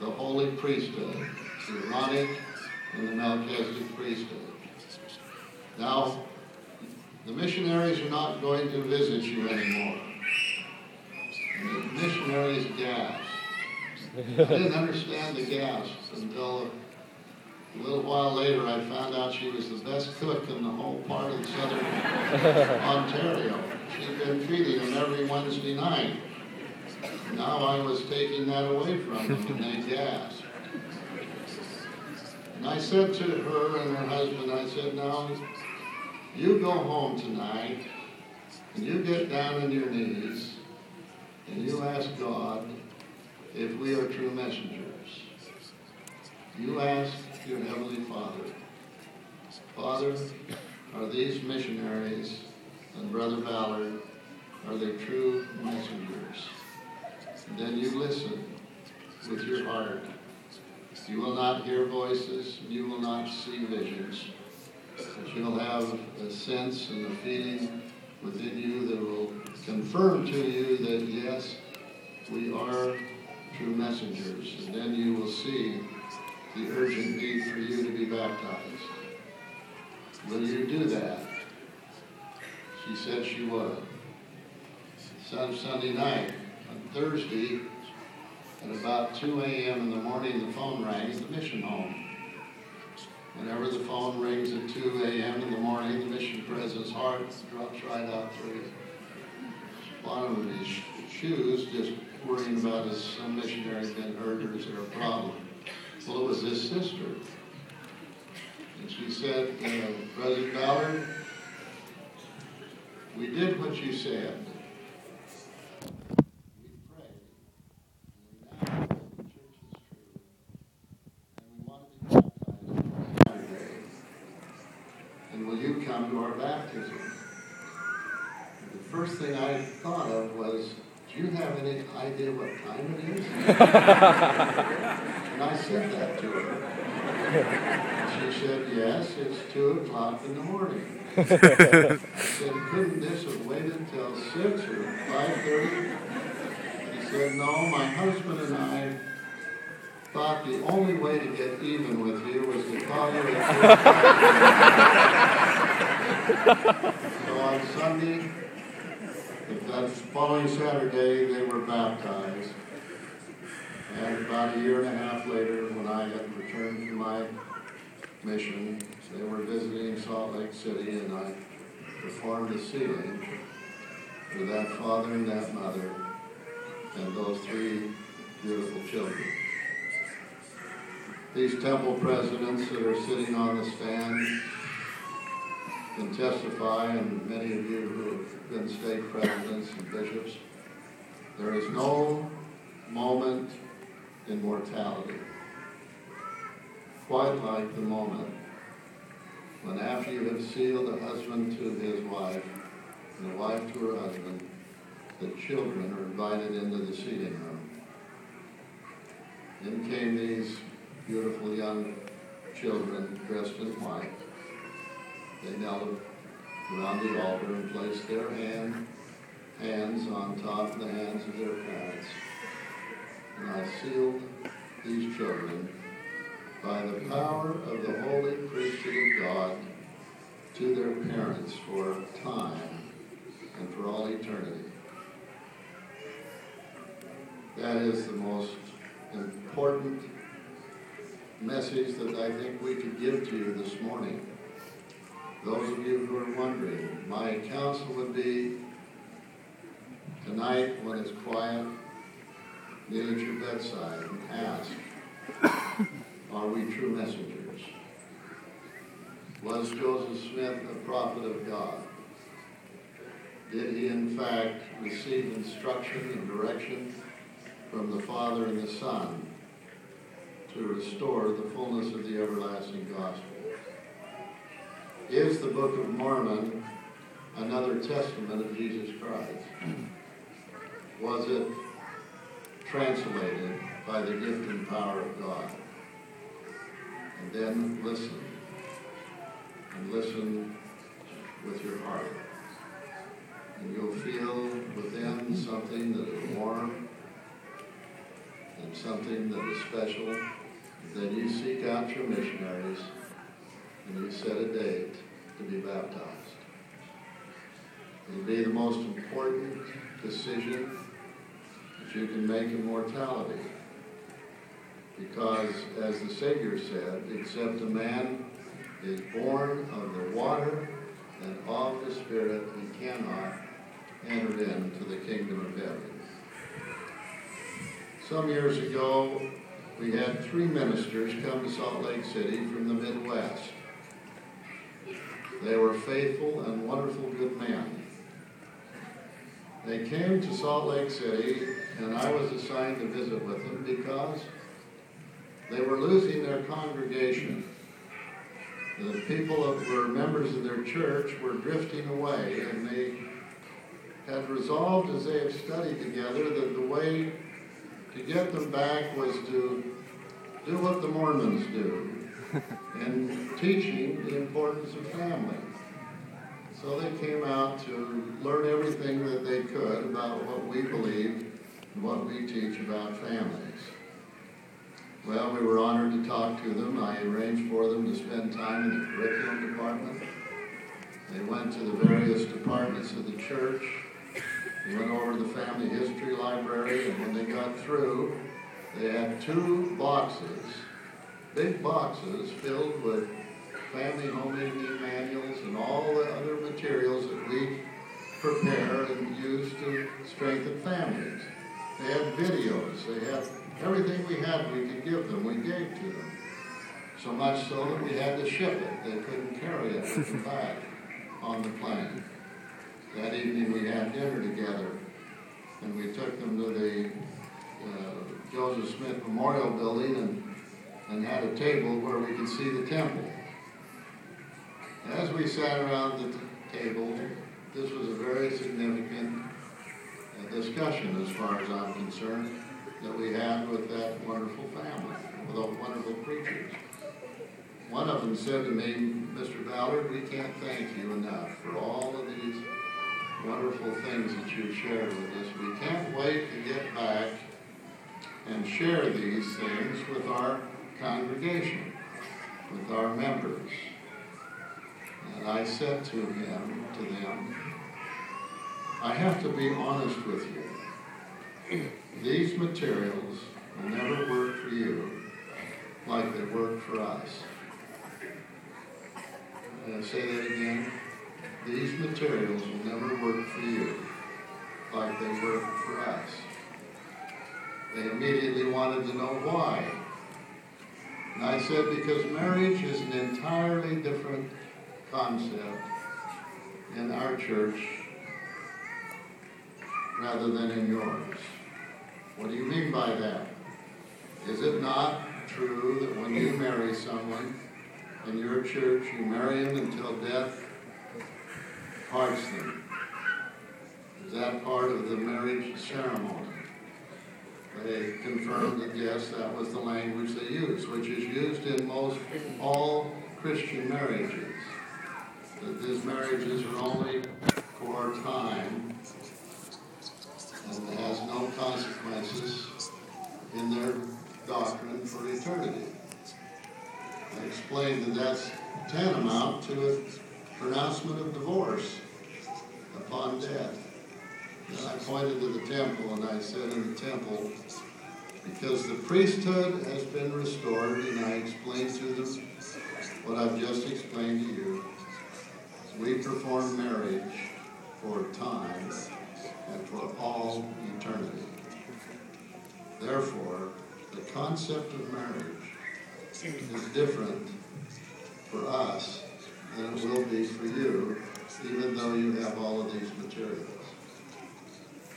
the holy priesthood, the Aaronic and the Melchizedek priesthood. Now, the missionaries are not going to visit you anymore. And the missionaries gasped. I didn't understand the gasp until a little while later I found out she was the best cook in the whole part of southern Ontario. She'd been feeding them every Wednesday night. Now I was taking that away from them, and they gasped. And I said to her and her husband, I said, now, you go home tonight, and you get down on your knees, and you ask God if we are true messengers. You ask your Heavenly Father, Father, are these missionaries and Brother Ballard, are they true messengers? And then you listen with your heart. You will not hear voices, you will not see visions, but you'll have a sense and a feeling within you that will confirm to you that yes, we are true messengers. And then you will see the urgent need for you to be baptized. Will you do that? She said she would. Sunday night, on Thursday, at about 2 a.m. in the morning, the phone rang at the mission home. Whenever the phone rings at 2 a.m. in the morning, the mission president's heart drops right out through the bottom of his shoes, just worrying about has some missionary been hurt or is there a problem? Well, it was his sister. And she said, Brother Ballard, we did what you said. We prayed. And we now know that the church is true. And we want to be baptized on Saturday. And will you come to our baptism? And the first thing I thought of was, do you have any idea what time it is? And I said that to her. And she said, yes, it's 2 o'clock in the morning. I said, couldn't this have waited till 6 or 5:30? He said, no, my husband and I thought the only way to get even with you was to call you at 2 o'clock. So on Sunday, that following Saturday, they were baptized. And about a year and a half later, when I had returned from my mission, they were visiting Salt Lake City, and I performed a sealing for that father and that mother and those 3 beautiful children. These temple presidents that are sitting on the stand can testify, and many of you who have been stake presidents and bishops, there is no moment in mortality quite like the moment when, after you have sealed the husband to his wife and the wife to her husband, the children are invited into the seating room. In came these beautiful young children dressed in white. They knelt around the altar and placed their hands on top of the hands of their parents. And I sealed these children by the power of the holy priesthood of God to their parents for time and for all eternity. That is the most important message that I think we could give to you this morning. Those of you who are wondering, my counsel would be, tonight when it's quiet, kneel at your bedside and ask, are we true messengers? Was Joseph Smith a prophet of God? Did he in fact receive instruction and direction from the Father and the Son to restore the fullness of the everlasting gospel? Is the Book of Mormon another testament of Jesus Christ? Was it translated by the gift and power of God? And then listen. And listen with your heart. And you'll feel within something that is warm and something that is special, then you seek out your missionaries and you set a date to be baptized. It'll be the most important decision that you can make in mortality. Because, as the Savior said, except a man is born of the water and of the Spirit, he cannot enter into the kingdom of heaven. Some years ago, we had 3 ministers come to Salt Lake City from the Midwest. They were faithful and wonderful good men. They came to Salt Lake City, and I was assigned to visit with them because they were losing their congregation. The people that were members of their church were drifting away, and they had resolved, as they had studied together, that the way to get them back was to do what the Mormons do, in teaching the importance of family. So they came out to learn everything that they could about what we believe and what we teach about families. Well, we were honored to talk to them. I arranged for them to spend time in the curriculum department. They went to the various departments of the church. They went over to the family history library, and when they got through, they had 2 boxes, big boxes filled with family homemaking manuals and all the other materials that we prepare and use to strengthen families. They had videos, they had everything we had we could give them, we gave to them. So much so that we had to ship it. They couldn't carry it with them back on the plane. That evening we had dinner together, and we took them to the Joseph Smith Memorial Building and had a table where we could see the temple. As we sat around the table, this was a very significant discussion, as far as I'm concerned, that we had with that wonderful family, with those wonderful preachers. One of them said to me, "Mr. Ballard, we can't thank you enough for all of these wonderful things that you've shared with us. We can't wait to get back and share these things with our congregation, with our members." And I said to them, I have to be honest with you. These materials will never work for you like they work for us. And I say that again. These materials will never work for you like they work for us. They immediately wanted to know why. And I said, because marriage is an entirely different concept in our church rather than in yours. What do you mean by that? Is it not true that when you marry someone in your church, you marry them until death parts them? Is that part of the marriage ceremony? They confirmed that yes, that was the language they used, which is used in all Christian marriages. That these marriages are only for a time and has no consequences in their doctrine for eternity. I explained that that's tantamount to a pronouncement of divorce upon death. Then I pointed to the temple and I said, in the temple, because the priesthood has been restored, and I explained to them what I've just explained to you. We perform marriage for time and for all eternity. Therefore, the concept of marriage is different for us than it will be for you, even though you have all of these materials.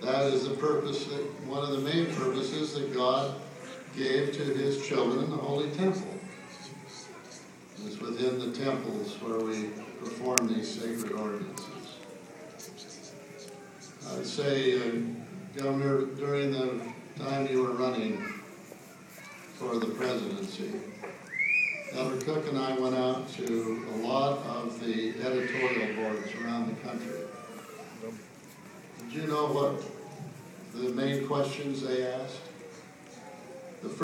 That is the purpose, one of the main purposes that God gave to his children in the Holy Temple. It's within the temples where we perform these sacred ordinances. I'd say, Governor, during the time you were running for the presidency, Elder Cook and I went out to a lot of the editorial boards around the country. Did you know what the main questions they asked?